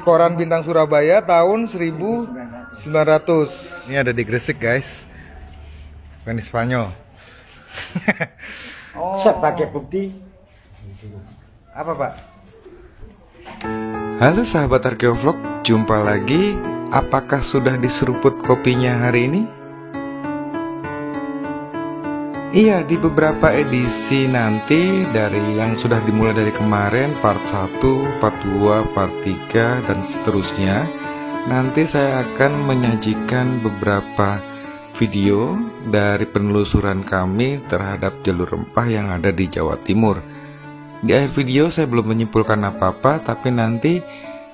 koran Bintang Surabaya tahun 1900. Ini ada di Gresik, guys. Bukan di Spanyol. Sebagai bukti. Apa, Pak? Halo sahabat Arkeovlog, jumpa lagi. Apakah sudah diseruput kopinya hari ini? Iya, di beberapa edisi nanti dari yang sudah dimulai dari kemarin, part 1, part 2, part 3, dan seterusnya, nanti saya akan menyajikan beberapa video dari penelusuran kami terhadap jalur rempah yang ada di Jawa Timur. Di akhir video saya belum menyimpulkan apa-apa, tapi nanti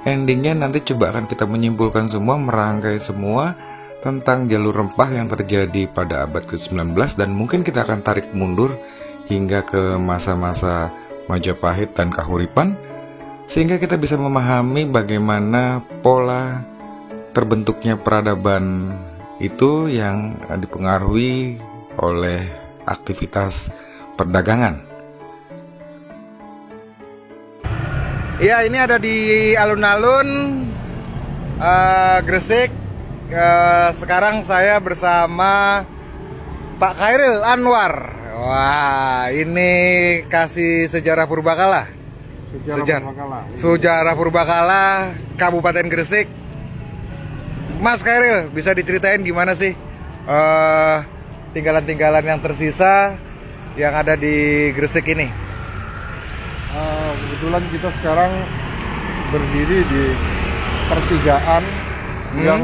endingnya nanti coba akan kita menyimpulkan semua, merangkai semua tentang jalur rempah yang terjadi pada abad ke-19, dan mungkin kita akan tarik mundur hingga ke masa-masa Majapahit dan Kahuripan, sehingga kita bisa memahami bagaimana pola terbentuknya peradaban itu yang dipengaruhi oleh aktivitas perdagangan. Ya, ini ada di alun-alun Gresik. Sekarang saya bersama Pak Khairil Anwar. Wah, ini kasih sejarah Purbakala. Sejarah Purbakala Kabupaten Gresik. Mas Khairil, bisa diceritain gimana sih tinggalan-tinggalan yang tersisa yang ada di Gresik ini? Kebetulan kita sekarang berdiri di pertigaan yang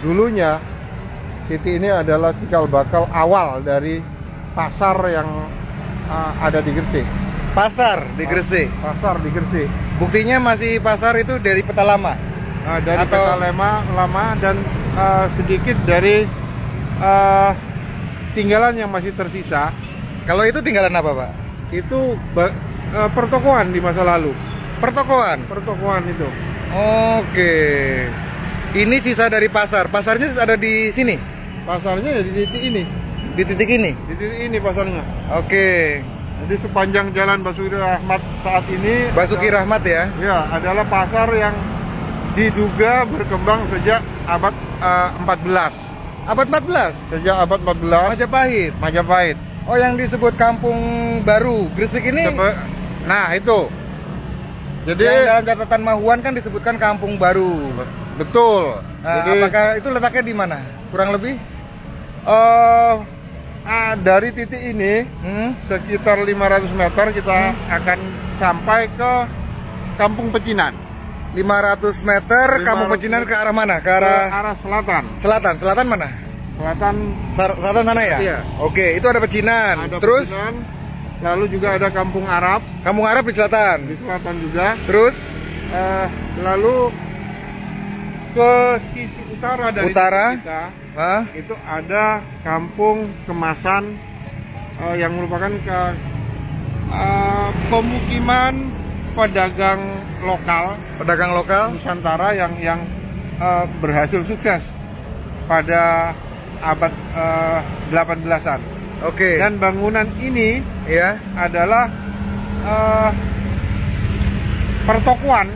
dulunya titik ini adalah cikal bakal awal dari pasar yang ada di Gresik. Pasar di Gresik. Pasar di Gresik. Buktinya masih pasar itu dari peta lama. Dari peta lama dan sedikit dari tinggalan yang masih tersisa. Kalau itu tinggalan apa, Pak? Itu pertokoan di masa lalu. Pertokoan. Pertokoan itu. Oke. Ini sisa dari pasar. Pasarnya ada di sini. Pasarnya ya di titik ini. Di titik ini. Di titik ini pasarnya. Oke. Jadi sepanjang jalan Basuki Rahmat saat ini. Basuki Rahmat ya? Ya, adalah pasar yang diduga berkembang sejak abad 14. Abad 14? Sejak abad 14. Majapahit. Majapahit. Oh, yang disebut Kampung Baru Gresik ini. Nah, itu. Jadi yang dalam catatan Mahuan kan disebutkan Kampung Baru. Betul. Nah, jadi apakah itu letaknya di mana? Kurang lebih? Dari titik ini sekitar 500 meter kita akan sampai ke Kampung Pecinan. 500 meter Kampung Pecinan ke arah mana? Ke arah selatan. Selatan. Selatan mana? Selatan sana ya? Iya. Oke, itu ada Pecinan. Ada Terus Pecinan, lalu juga ada Kampung Arab. Kampung Arab di selatan. Di selatan juga. Terus lalu ke sisi utara dari kita, itu ada Kampung Kemasan yang merupakan pemukiman pedagang lokal Nusantara yang berhasil sukses pada abad 18-an. Oke. Dan bangunan ini ya adalah pertokoan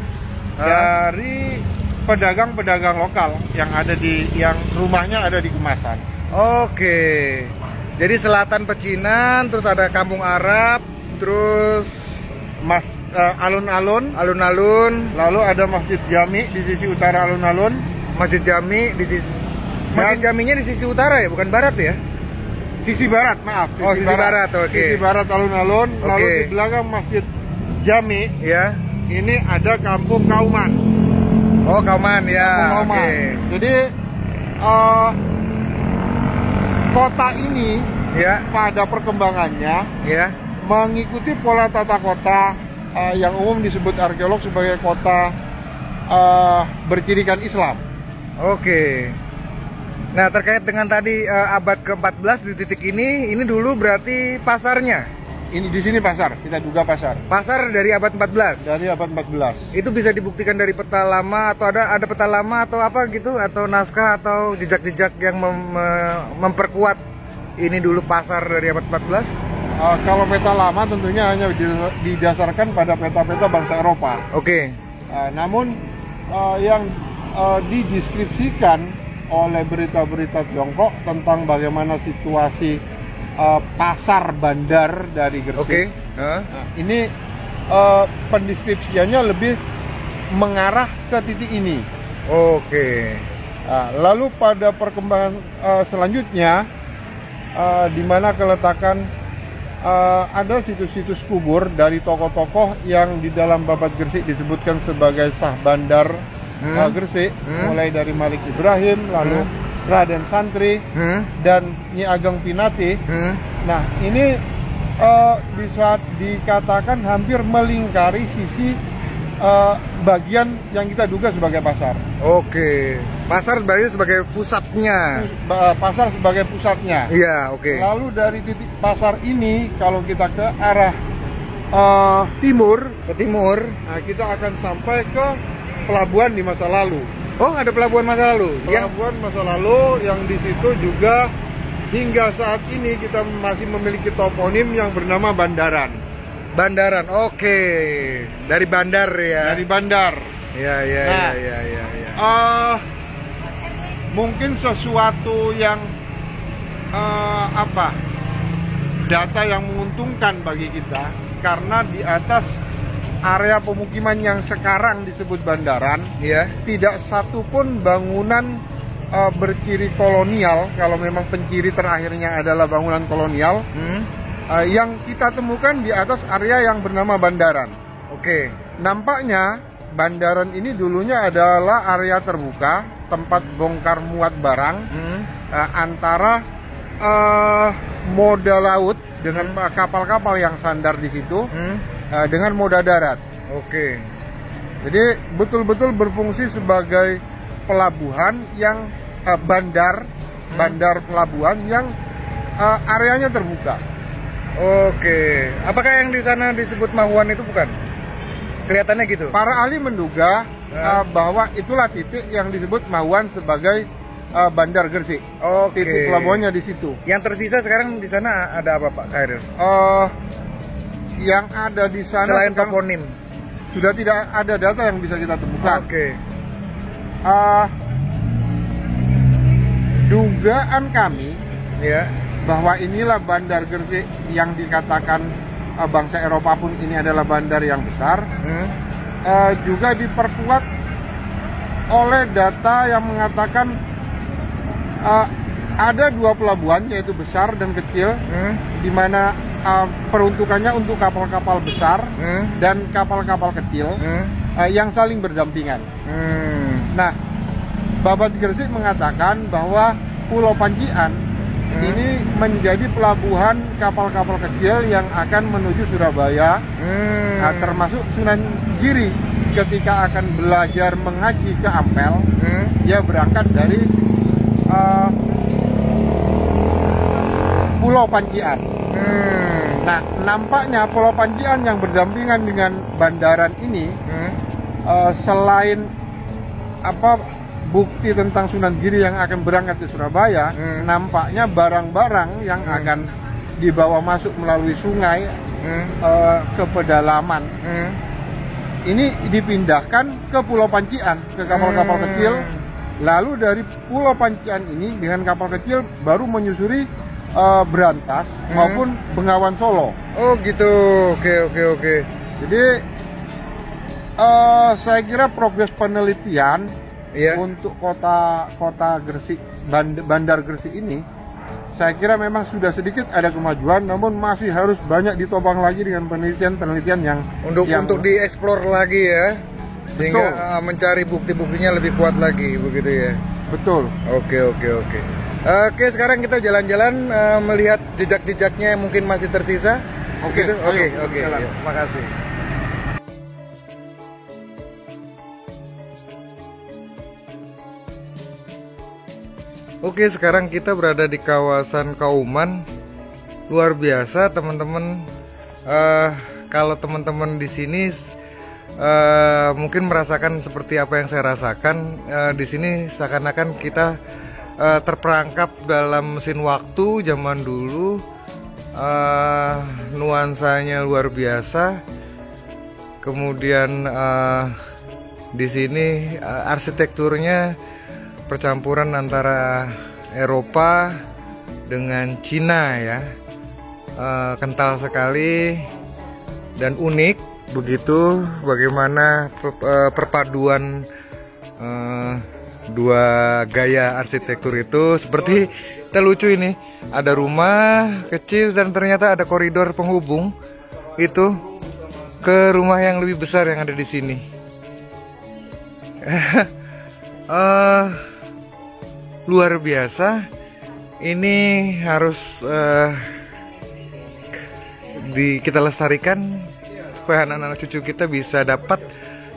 dari pedagang-pedagang lokal yang rumahnya ada di Kemasan. Oke. Jadi selatan Pecinan, terus ada Kampung Arab, terus alun-alun, lalu ada Masjid Jami di sisi utara alun-alun. Masjid Jami di sisi Jaminya di sisi utara ya, bukan barat ya? Sisi barat, maaf. Sisi barat, oke. Sisi barat alun-alun, lalu di belakang Masjid Jami, ya. Ini ada Kampung Kauman. Oh, Kauman ya. Kauman. Oke. Jadi kota ini ya pada perkembangannya ya mengikuti pola tata kota yang umum disebut arkeolog sebagai kota bercirikan Islam. Oke. Nah, terkait dengan tadi abad ke-14 di titik ini dulu berarti pasarnya. Ini di sini pasar, kita duga pasar. Pasar dari abad 14. Dari abad 14. Itu bisa dibuktikan dari peta lama atau ada peta lama atau apa gitu, atau naskah atau jejak-jejak yang memperkuat ini dulu pasar dari abad 14? Kalau peta lama tentunya hanya didasarkan pada peta-peta bangsa Eropa. Oke. Namun yang dideskripsikan oleh berita-berita Tiongkok tentang bagaimana situasi pasar bandar dari Gresik. Oke. Nah, ini pendeskripsiannya lebih mengarah ke titik ini. Oke. Nah, lalu pada perkembangan selanjutnya, di mana keletakan ada situs-situs kubur dari tokoh-tokoh yang di dalam Babat Gresik disebutkan sebagai sah bandar Gresik, mulai dari Malik Ibrahim, lalu Raden Santri, dan Nyi Ageng Pinati. Nah, ini bisa dikatakan hampir melingkari sisi bagian yang kita duga sebagai pasar. Oke. Pasar sebagai pusatnya. Pasar sebagai pusatnya. Iya, oke. Lalu dari titik pasar ini, kalau kita ke arah timur, Ke timur. nah kita akan sampai ke pelabuhan di masa lalu. Oh, ada pelabuhan masa lalu. Pelabuhan masa lalu yang di situ juga hingga saat ini kita masih memiliki toponim yang bernama Bandaran. Bandaran. Oke. Dari bandar ya. Dari bandar. Iya, iya, Nah, iya, iya, iya. Mungkin sesuatu yang data yang menguntungkan bagi kita, karena di atas area pemukiman yang sekarang disebut Bandaran, Iya. tidak satupun bangunan berciri kolonial. Kalau memang penciri terakhirnya adalah bangunan kolonial, yang kita temukan di atas area yang bernama Bandaran. Oke. Nampaknya Bandaran ini dulunya adalah area terbuka, tempat bongkar muat barang antara moda laut dengan kapal-kapal yang sandar di situ dengan moda darat. Oke. Jadi betul-betul berfungsi sebagai pelabuhan yang bandar pelabuhan yang areanya terbuka. Oke. Apakah yang di sana disebut Mahuan itu bukan? Kelihatannya gitu. Para ahli menduga bahwa itulah titik yang disebut Mahuan sebagai bandar Gresik. Oke. Titik pelabuhannya di situ. Yang tersisa sekarang di sana ada apa, Pak Khairil? Yang ada di sana Selain sekarang toponim. sudah tidak ada data yang bisa kita temukan. Oke. Dugaan kami Ya. bahwa inilah bandar Gresik yang dikatakan bangsa Eropa pun ini adalah bandar yang besar, juga diperkuat oleh data yang mengatakan ada dua pelabuhan, yaitu besar dan kecil, di mana peruntukannya untuk kapal-kapal besar dan kapal-kapal kecil yang saling berdampingan. Nah, Babat Gresik mengatakan bahwa Pulau Pancian ini menjadi pelabuhan kapal-kapal kecil yang akan menuju Surabaya, termasuk Sunan Giri ketika akan belajar mengaji ke Ampel. Dia berangkat dari Pulau Pancian. Nah, nampaknya Pulau Pancian yang berdampingan dengan Bandaran ini, selain bukti tentang Sunan Giri yang akan berangkat ke Surabaya, nampaknya barang-barang yang akan dibawa masuk melalui sungai ke pedalaman ini dipindahkan ke Pulau Pancian, ke kapal-kapal kecil. Lalu dari Pulau Pancian ini dengan kapal kecil baru menyusuri Berantas maupun Bengawan Solo. Oh gitu. Oke. Jadi saya kira progres penelitian untuk kota Gresik, Bandar Gresik ini, saya kira memang sudah sedikit ada kemajuan, namun masih harus banyak ditopang lagi dengan penelitian-penelitian yang untuk dieksplor lagi ya, sehingga mencari bukti-buktinya lebih kuat lagi, begitu ya. Betul. Oke, sekarang kita jalan-jalan melihat jejak-jejaknya yang mungkin masih tersisa. Oke. Makasih. Oke, sekarang kita berada di kawasan Kauman. Luar biasa, teman-teman. Kalau teman-teman di sini mungkin merasakan seperti apa yang saya rasakan, di sini seakan-akan kita terperangkap dalam mesin waktu zaman dulu. Nuansanya luar biasa. Kemudian Di sini arsitekturnya percampuran antara Eropa dengan Cina ya. Kental sekali dan unik begitu, bagaimana perpaduan dua gaya arsitektur itu. Seperti kita lucu ini, ada rumah kecil dan ternyata ada koridor penghubung itu ke rumah yang lebih besar yang ada di sini. Luar biasa. Ini harus kita lestarikan supaya anak-anak cucu kita bisa dapat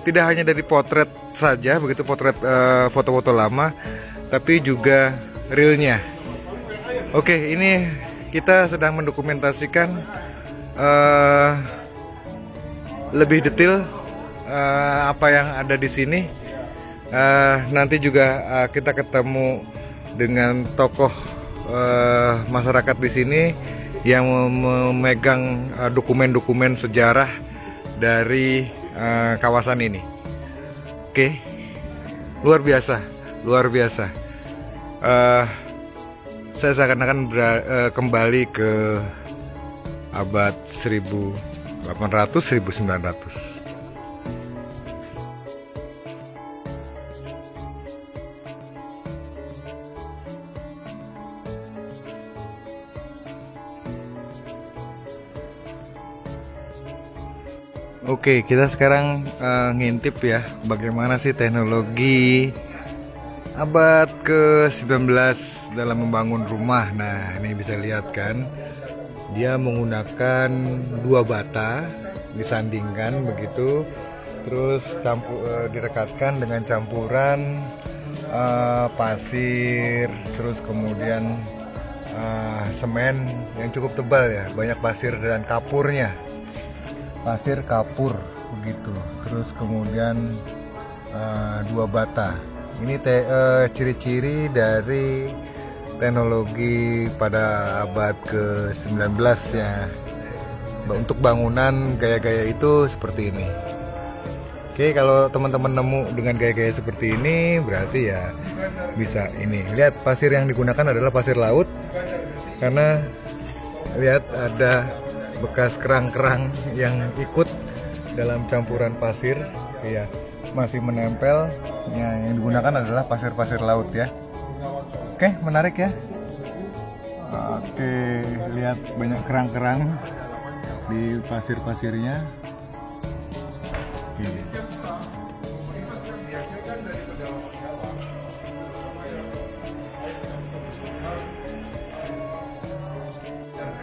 tidak hanya dari potret saja, begitu potret foto-foto lama, tapi juga realnya. Oke, ini kita sedang mendokumentasikan lebih detail apa yang ada di sini. Nanti juga kita ketemu dengan tokoh masyarakat di sini yang memegang dokumen-dokumen sejarah dari kawasan ini. Oke, luar biasa, luar biasa. Saya seakan-akan kembali ke abad 1800-1900. Oke, kita sekarang ngintip ya bagaimana sih teknologi abad ke-19 dalam membangun rumah. Nah, ini bisa lihat kan, dia menggunakan dua bata disandingkan begitu, terus direkatkan dengan campuran pasir, terus kemudian semen yang cukup tebal ya, banyak pasir dan kapurnya. Pasir kapur begitu, terus kemudian dua bata. Ini ciri-ciri dari teknologi pada abad ke-19 ya. Untuk bangunan gaya-gaya itu seperti ini. Oke, kalau teman-teman nemu dengan gaya-gaya seperti ini, berarti ya bisa ini. Lihat, pasir yang digunakan adalah pasir laut, karena lihat ada bekas kerang-kerang yang ikut dalam campuran pasir ya, masih menempel ya, yang digunakan adalah pasir-pasir laut ya. Oke, menarik ya. Oke, lihat banyak kerang-kerang di pasir-pasirnya. Oke.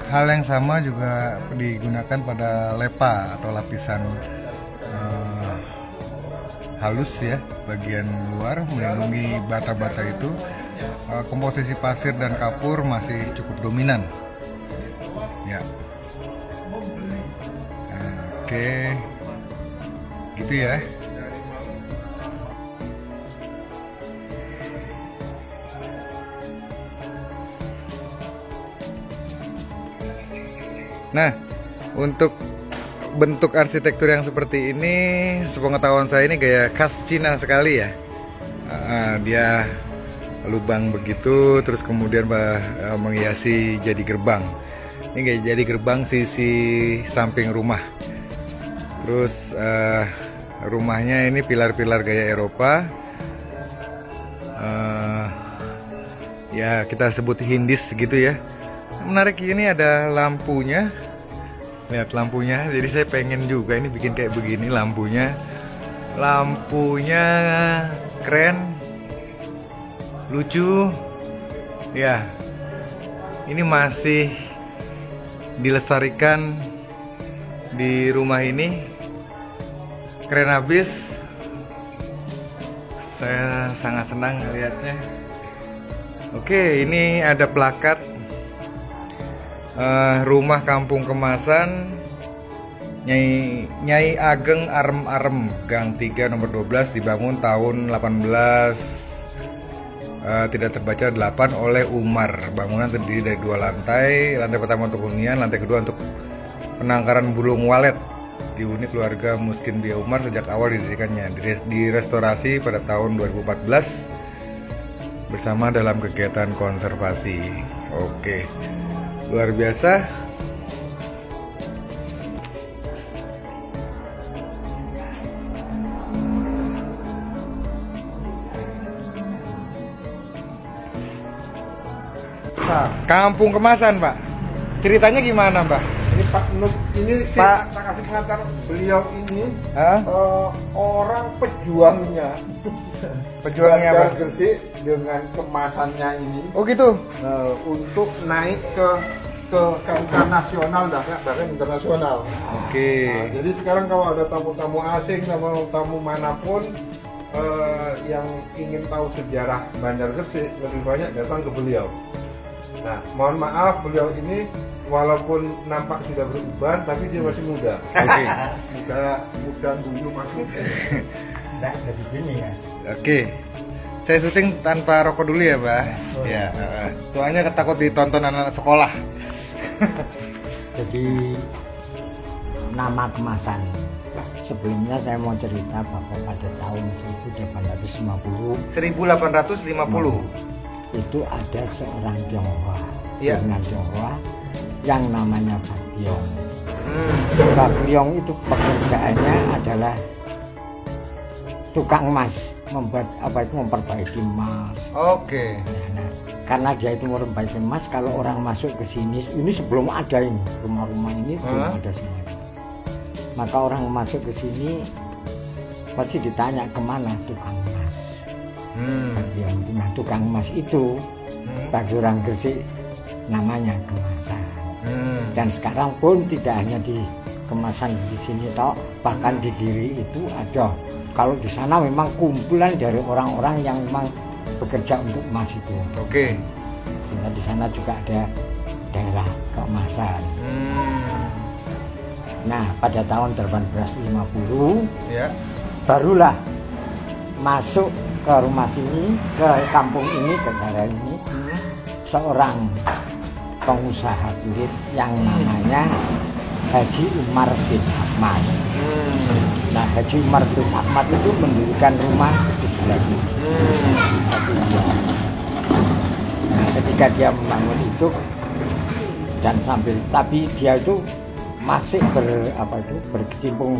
Hal yang sama juga digunakan pada lepa atau lapisan halus ya, bagian luar melindungi bata-bata itu. Komposisi pasir dan kapur masih cukup dominan ya. Oke, gitu ya. Nah, untuk bentuk arsitektur yang seperti ini, sepengetahuan saya ini gaya khas Cina sekali ya. Dia lubang begitu, terus kemudian menghiasi jadi gerbang. Ini kayak jadi gerbang sisi samping rumah. Terus rumahnya ini pilar-pilar gaya Eropa. Ya kita sebut Hindis gitu ya. Menarik, ini ada lampunya. Lihat lampunya. Jadi saya pengen juga ini bikin kayak begini lampunya. Lampunya keren, lucu. Ya, ini masih dilestarikan di rumah ini. Keren habis. Saya sangat senang melihatnya. Oke, ini ada plakat rumah kampung kemasan Nyai Ageng Arem-Arem, Gang 3 nomor 12, dibangun tahun 18 tidak terbaca 8 oleh Umar. Bangunan terdiri dari 2 lantai. Lantai pertama untuk hunian, lantai kedua untuk penangkaran burung walet unit keluarga Muskin Bia Umar sejak awal didirikannya, direstorasi pada tahun 2014 bersama dalam kegiatan konservasi. Oke, luar biasa. Kampung Kemasan, Pak. Ceritanya gimana, Mbak? Ini Pak Nuk, ini Pak. saya kasih pengantar beliau ini Hah? orang pejuangnya. Pejuangnya apa? Warga Gresik dengan kemasannya ini Oh gitu. untuk naik ke kancah nasional bahkan internasional. Oke. Nah, jadi sekarang kalau ada tamu-tamu asing, tamu manapun yang ingin tahu sejarah Bandar Gresik, lebih banyak datang ke beliau. Nah, mohon maaf, beliau ini walaupun nampak sudah beruban, tapi dia masih muda. Oke. Muda dulu masih. Enggak jadi gini ya. Oke. Saya syuting tanpa rokok dulu ya, Mbak. Ya. Soalnya takut ditonton anak sekolah. Jadi nama kemasan. Sebelumnya saya mau cerita bahwa pada tahun 1850 itu ada seorang Tionghoa, Ya. dengan Tionghoa yang namanya Pak Biong. Pak Biong itu pekerjaannya adalah tukang emas, memperbaiki emas. Oke. Nah, karena dia itu memperbaiki emas, kalau orang masuk ke sini, ini sebelum ada ini rumah-rumah ini belum ada semuanya. Maka orang masuk ke sini pasti ditanya kemana tukang emas. Nah, tukang emas itu bagi orang Gresik namanya kemasan. Dan sekarang pun tidak hanya di kemasan di sini toh, bahkan di Giri itu ada. Kalau di sana memang kumpulan dari orang-orang yang memang bekerja untuk emas itu. Oke. Sehingga di sana juga ada daerah keemasan. Nah, pada tahun 1850 Ya. barulah masuk ke rumah sini, ke kampung ini, ke daerah ini, seorang pengusaha kulit yang namanya Haji Umar bin Ahmad. Nah, Haji Umar bin Ahmad itu mendirikan rumah di sebelah sini. Nah, ketika dia membangun itu dan sambil, tapi dia itu masih berkecimpung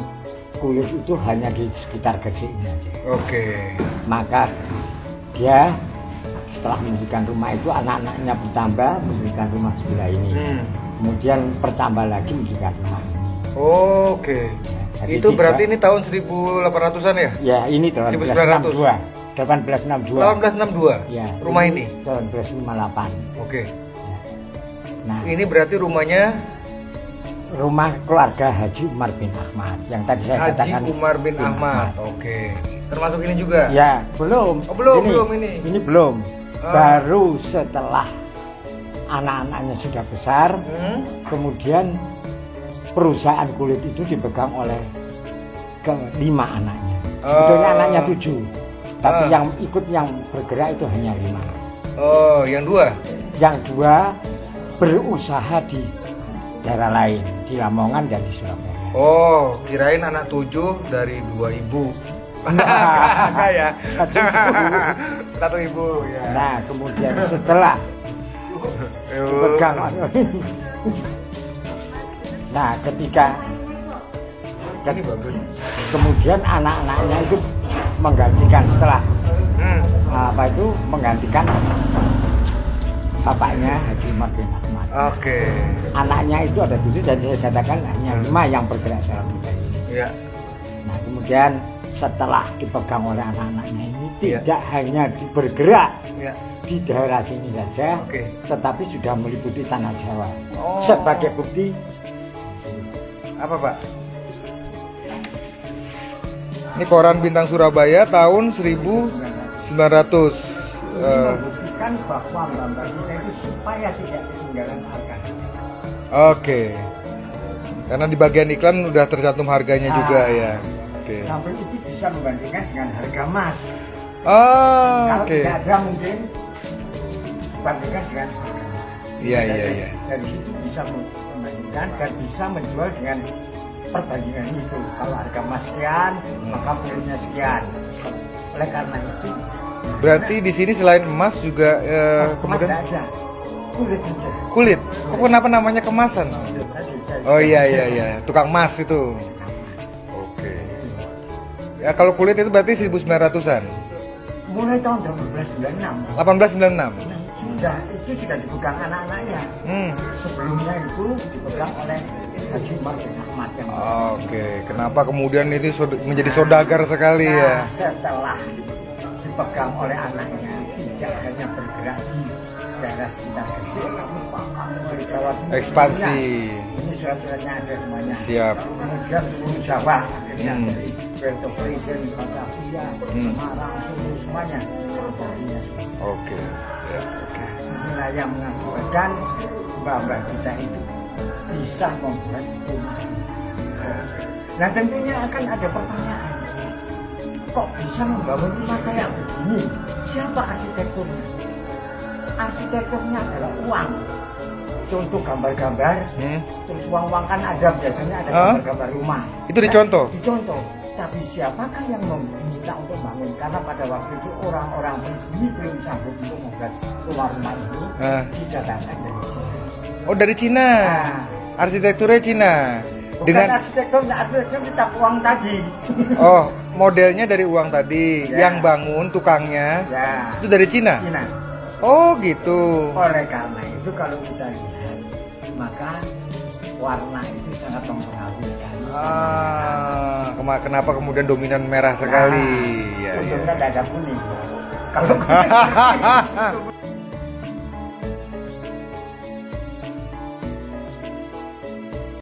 kulit itu hanya di sekitar Gresik ini aja. Oke. Maka dia setelah mendirikan rumah itu, anak-anaknya bertambah mendirikan rumah sebelah ini. Kemudian bertambah lagi mendirikan rumah ini. Oke. Jadi Itu berarti ini tahun 1800-an ya? Ya, ini tahun 1862. 1862. Ya, Rumah ini. tahun 1858. Oke. Ya. Nah, Ini berarti rumahnya rumah keluarga Haji Umar bin Ahmad yang tadi saya katakan. Haji Umar bin Ahmad. Oke. Termasuk ini juga? Ya, belum. Oh, belum ini. Ini belum. Baru setelah anak-anaknya sudah besar, kemudian perusahaan kulit itu dipegang oleh kelima anaknya. Sebetulnya anaknya 7, tapi yang ikut yang bergerak itu hanya 5. Oh, yang 2? Yang 2 berusaha di daerah lain, di Lamongan dan di Surabaya. Oh, kirain anak 7 dari 2 ibu. Enggak ya? Satu ibu ya. Nah, kemudian setelah dipegang, nah ketika Ini bagus. kemudian anak-anaknya itu menggantikan setelah menggantikan bapaknya Haji Umar bin Ahmad. Oke. Anaknya itu ada 7 dan saya katakan hanya 5 yang bergerak dalam bidang ini. Ya. Nah, kemudian setelah dipegang oleh anak-anaknya ini tidak hanya bergerak Ya. di daerah sini saja, tetapi sudah meliputi tanah Jawa. Sebagai bukti Apa, Pak? Ini koran Bintang Surabaya tahun 1900. membuktikan bahwa gambar kita itu supaya tidak ketinggalan harga. Oke. Karena di bagian iklan udah tercantum harganya juga ya. Oke. Sampai itu bisa membandingkan dengan harga emas. Oh, Kalau oke. tidak ada mungkin bandingkan dengan harga emas. Iya. Dari situ bisa membandingkan dan bisa menjual dengan perbandingan itu. Kalau harga emas sekian, maka kulitnya sekian. Oleh karena itu, Berarti di sini selain emas juga emas kemudian tidak ada, kulit saja. kulit. Kok kenapa namanya kemasan? Oh iya iya iya, tukang emas itu. Oke. Ya kalau kulit itu berarti 1900-an. Mulai tahun 1896. 1896. Itu sudah dipegang anak-anaknya. Sebelumnya itu dipegang oleh Haji Umar bin Ahmad yang Oke, kenapa kemudian itu menjadi saudagar sekali ya? Setelah dipegang oleh anaknya, tidak hanya bergerak di daerah sekitar Gresik, tapi bahkan di Jawa Timur. Ekspansi. Ini surat-suratnya ada semuanya. Siap. Kemudian seluruh Jawa, akhirnya dari Puerto Prigen, Batavia, Semarang, Solo, semuanya. Oke. Ya, oke. Inilah yang mengakibatkan mbah-mbah kita itu bisa membuat rumah. Nah tentunya akan ada pertanyaan, kok bisa membangun rumah kayak begini? Siapa arsitekturnya? Arsitekturnya adalah uang. Contoh gambar-gambar, terus uang-uang kan ada biasanya ada gambar-gambar rumah. Itu dicontoh? Dicontoh. Tapi siapakah yang meminta untuk bangun? Karena pada waktu itu orang-orang pribumi belum sanggup untuk membuat rumah-rumah ini. Didatangkan dari Cina. Oh dari Cina. Arsitekturnya Cina. Bukan arsitekturnya, arsitektur tetap uang tadi. Oh, modelnya dari uang tadi. Yang bangun tukangnya itu dari Cina. Cina. Oh gitu. Oleh karena itu kalau kita lihat, maka warna itu sangat mempengaruhi. Kenapa kemudian dominan merah sekali? Untungnya tidak ada kuning. Kalau kuning